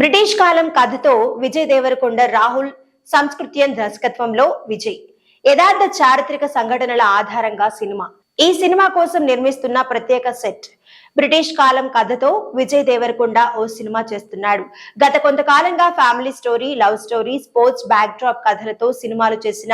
British కాలం కథతో విజయ్ దేవరకొండ రాహుల్ సంస్కృత్యన్ దర్శకత్వంలో విజయ్ యథార్థ చారిత్రక సంఘటనల ఆధారంగా సినిమా. ఈ సినిమా కోసం నిర్మిస్తున్న ప్రత్యేక సెట్. బ్రిటిష్ కాలం కథతో విజయ్ దేవరకొండ ఓ సినిమా చేస్తున్నాడు. గత కొంతకాలంగా family story, love story, sports back drop కథలతో సినిమాలు చేసిన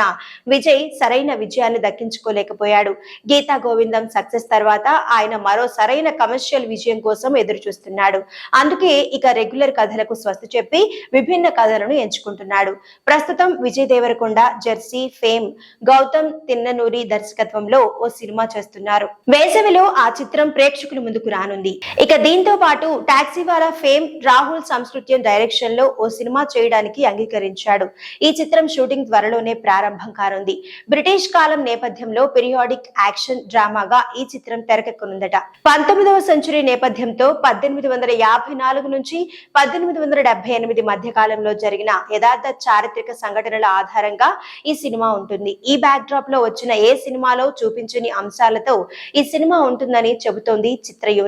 విజయ్ సరైన విజయాన్ని దక్కించుకోలేకపోయాడు. గీతా గోవిందం సక్సెస్ తర్వాత ఆయన మరో సరైన కమర్షియల్ విజయం కోసం ఎదురు చూస్తున్నాడు. అందుకే ఇక రెగ్యులర్ కథలకు స్వస్తి చెప్పి విభిన్న కథలను ఎంచుకుంటున్నాడు. ప్రస్తుతం విజయ్ దేవరకొండ జెర్సీ ఫేమ్ గౌతమ్ తిన్ననూరి దర్శకత్వంలో ఓ సినిమా చేస్తున్నారు. వేసవిలో ఆ చిత్రం ప్రేక్షకుల ముందుకు రానుంది. ఇక దీంతో పాటు టాక్సీవాలా ఫేమ్ రాహుల్ సంస్కృత్యం డైరెక్షన్ లో ఓ సినిమా చేయడానికి అంగీకరించాడు. ఈ చిత్రం షూటింగ్ త్వరలోనే ప్రారంభం కానుంది. బ్రిటిష్ కాలం నేపథ్యంలో పీరియాడిక్ యాక్షన్ డ్రామాగా ఈ చిత్రం తెరకెక్కనుందట. 19వ సెంచరీ నేపథ్యంతో 1854 నుంచి 1878 మధ్య కాలంలో జరిగిన యథార్థ చారిత్రక సంఘటనల ఆధారంగా ఈ సినిమా ఉంటుంది. ఈ బ్యాక్ డ్రాప్ లో వచ్చిన ఏ సినిమాలో చూపించని అంశాలతో ఈ సినిమా ఉంటుందని చెబుతోంది చిత్ర యూనిట్.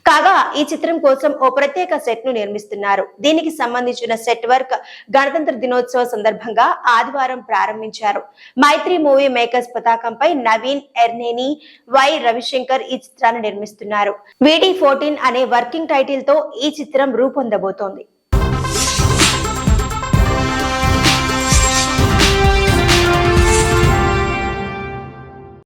కాగా ఈ చిత్రం కోసం ఓ ప్రత్యేక సెట్ ను నిర్మిస్తున్నారు. దీనికి సంబంధించిన సెట్ వర్క్ గణతంత్ర దినోత్సవ సందర్భంగా ఆదివారం ప్రారంభించారు. మైత్రి మూవీ మేకర్స్ పతాకంపై నవీన్ ఎర్నేని, వై రవిశంకర్ ఈ చిత్రాన్ని నిర్మిస్తున్నారు. VD14 అనే వర్కింగ్ టైటిల్ తో ఈ చిత్రం రూపొందబోతోంది.